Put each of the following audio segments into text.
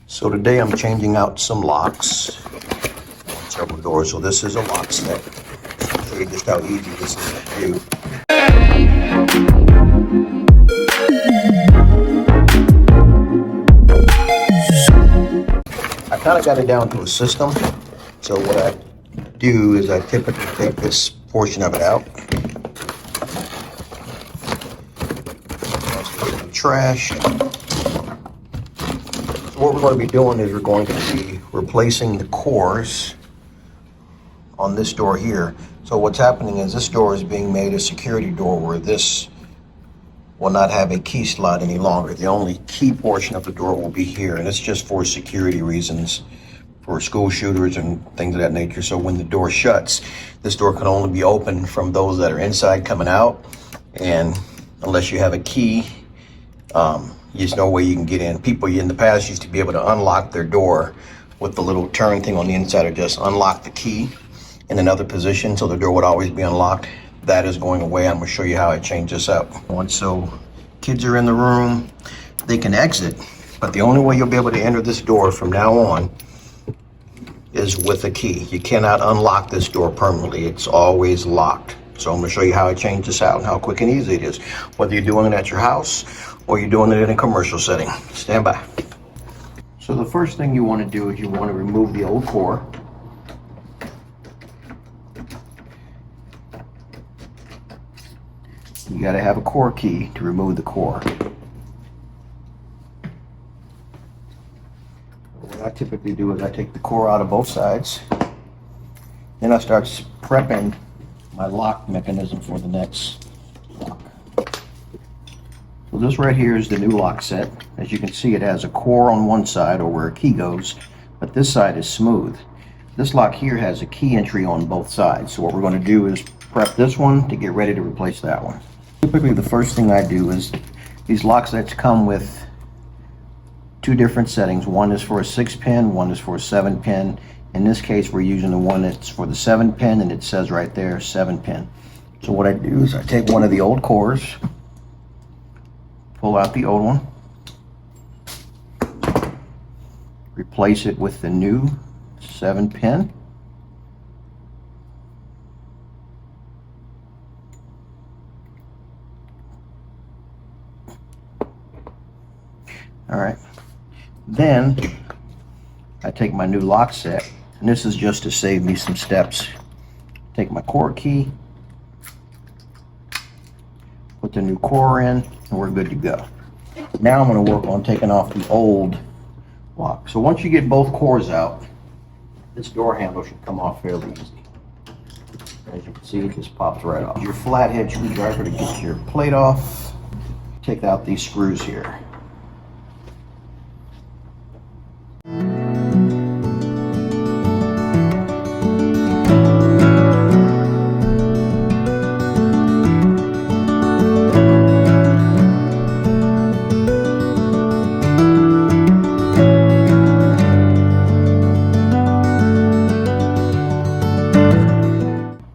So today I'm changing out some locks on several doors. So this is a lock set. I'll show you just how easy this is to do. I kind of got it down to a system. So what I do is I typically take this portion of it out. Put it in the trash. What we're going to be doing is we're going to be replacing the cores on this door here. So what's happening is this door is being made a security door where this will not have a key slot any longer. The only key portion of the door will be here, and it's just for security reasons, for school shooters and things of that nature. So when the door shuts, this door can only be opened from those that are inside coming out, and unless you have a key, there's no way you can get in. People in the past used to be able to unlock their door with the little turn thing on the inside, or just unlock the key in another position so the door would always be unlocked. That is going away. I'm going to show you how I change this up. Once so kids are in the room, they can exit, but the only way you'll be able to enter this door from now on is with a key. You cannot unlock this door permanently. It's always locked. So I'm going to show you how I change this out and how quick and easy it is, whether you're doing it at your house or you're doing it in a commercial setting. Stand by. So the first thing you want to do is you want to remove the old core. You got to have a core key to remove the core. What I typically do is I take the core out of both sides. Then I start prepping my lock mechanism for the next lock. So this right here is the new lock set. As you can see, it has a core on one side, or where a key goes, but this side is smooth. This lock here has a key entry on both sides. So what we're going to do is prep this one to get ready to replace that one. Typically the first thing I do is, these lock sets come with two different settings. One is for a 6-pin, one is for a 7-pin. In this case, we're using the one that's for the 7-pin, and it says right there 7-pin. So what I do is I take one of the old cores, pull out the old one, replace it with the new 7-pin. All right, then I take my new lock set, and this is just to save me some steps. Take my core key, put the new core in, and we're good to go. Now I'm going to work on taking off the old lock. So once you get both cores out, this door handle should come off fairly easy. As you can see, it just pops right off. Your flathead screwdriver to get your plate off. Take out these screws here.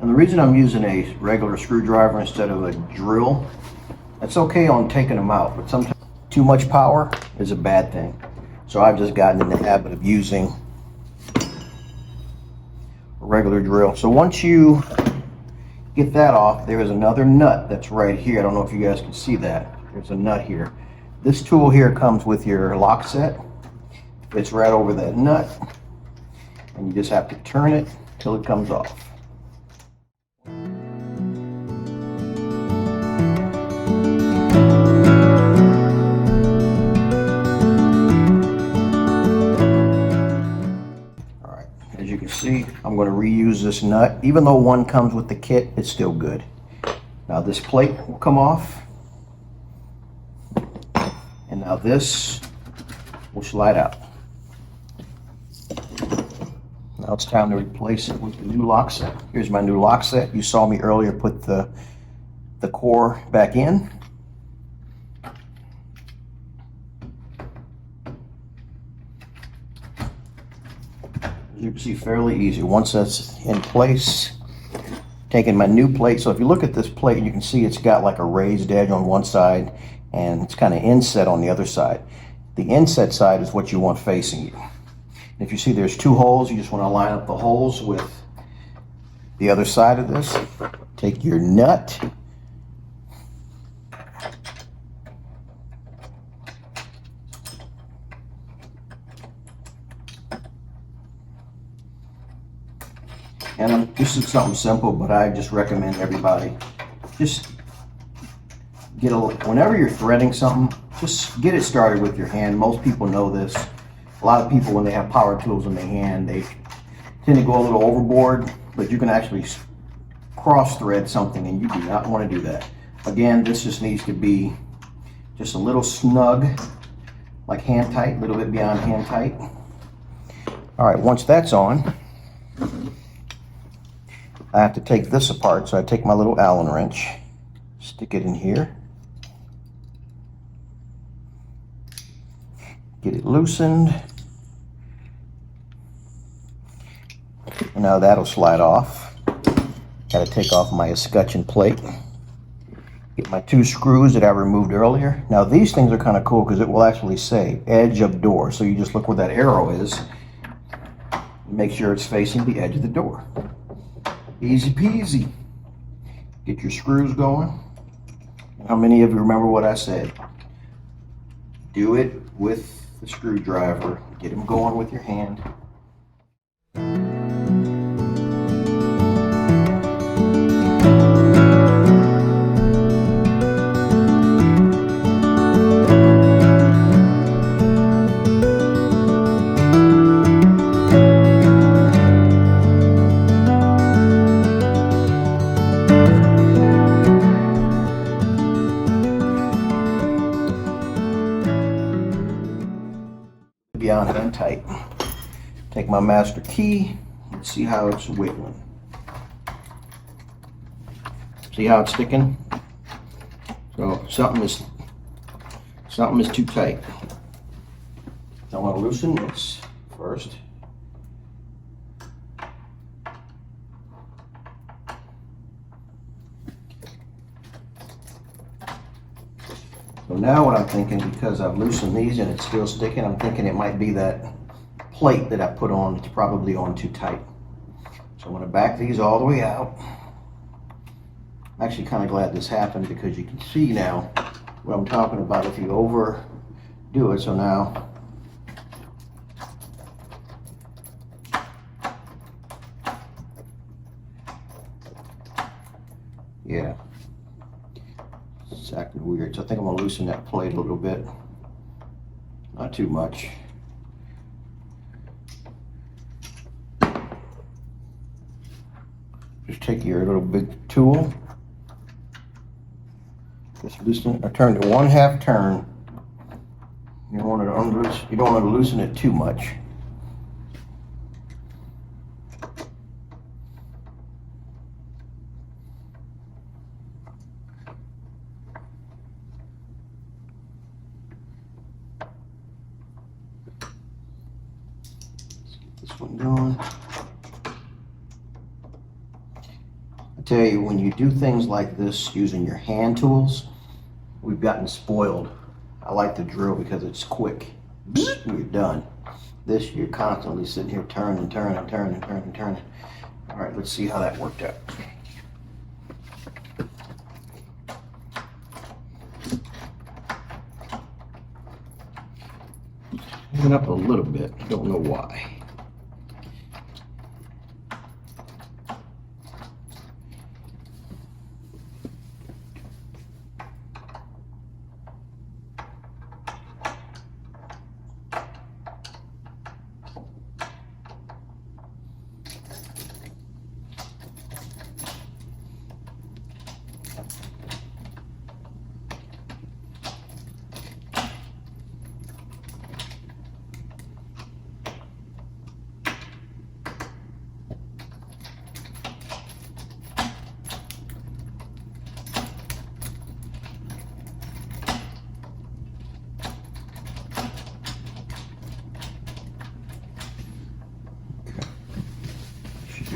The reason I'm using a regular screwdriver instead of a drill, it's okay on taking them out, but sometimes too much power is a bad thing. So I've just gotten in the habit of using a regular drill. So once you get that off, there is another nut that's right here. I don't know if you guys can see that. There's a nut here. This tool here comes with your lock set. It's right over that nut, and you just have to turn it till it comes off. See, I'm going to reuse this nut. Even though one comes with the kit, it's still good. Now this plate will come off, and now this will slide out. Now it's time to replace it with the new lock set. Here's my new lock set. You saw me earlier put the core back in. You can see fairly easy. Once that's in place, taking my new plate. So if you look at this plate, you can see it's got like a raised edge on one side and it's kind of inset on the other side. The inset side is what you want facing you. If you see there's two holes, you just want to line up the holes with the other side of this. Take your nut, and this is something simple, but I just recommend everybody just get whenever you're threading something, just get it started with your hand. Most people know this. A lot of people, when they have power tools in their hand, they tend to go a little overboard, but you can actually cross thread something, and you do not want to do that. Again, this just needs to be just a little snug, like hand tight, a little bit beyond hand tight. All right, once that's on, I have to take this apart, so I take my little Allen wrench, stick it in here, get it loosened, and now that'll slide off. Got to take off my escutcheon plate, get my two screws that I removed earlier. Now these things are kind of cool because it will actually say edge of door, so you just look where that arrow is, make sure it's facing the edge of the door. Easy peasy. Get your screws going. How many of you remember what I said? Do it with the screwdriver. Get them going with your hand. Beyond hand tight. Take my master key and see how it's wiggling. See how it's sticking? So something is too tight. I want to loosen this first. So now what I'm thinking, because I've loosened these and it's still sticking, I'm thinking it might be that plate that I put on. It's probably on too tight. So I'm going to back these all the way out. I'm actually kind of glad this happened because you can see now what I'm talking about if you overdo it. So now yeah, it's acting weird. So I think I'm going to loosen that plate a little bit. Not too much. Just take your little big tool. Just loosen it, or turn to 1/2 turn. You don't want to loosen it too much. One going. I tell you, when you do things like this using your hand tools, we've gotten spoiled. I like the drill because it's quick. You're done. This, you're constantly sitting here turning. All right, let's see how that worked out. Moving up a little bit, don't know why.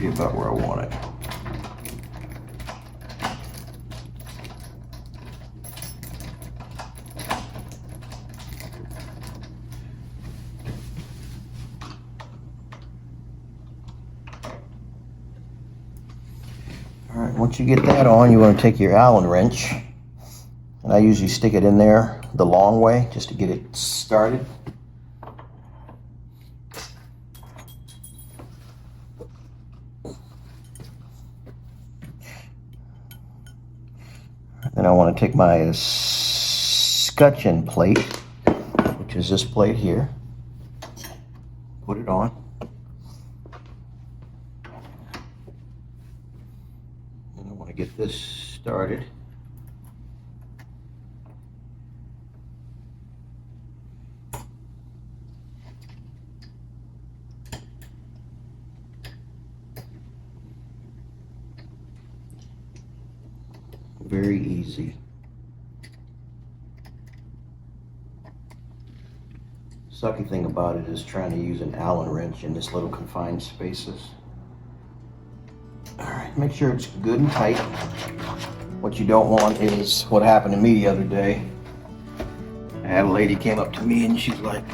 Be about where I want it. once you get that on, you want to take your Allen wrench, and I usually stick it in there the long way just to get it started. Then I want to take my scutcheon plate, which is this plate here, put it on. And I want to get this started. Very easy. Sucky thing about it is trying to use an Allen wrench in this little confined spaces. Alright, make sure it's good and tight. What you don't want is what happened to me the other day. I had a lady came up to me and she's like,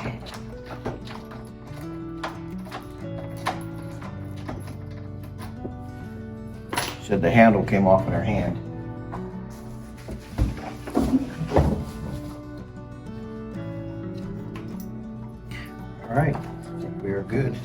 said the handle came off in her hand. All right, I think we are good.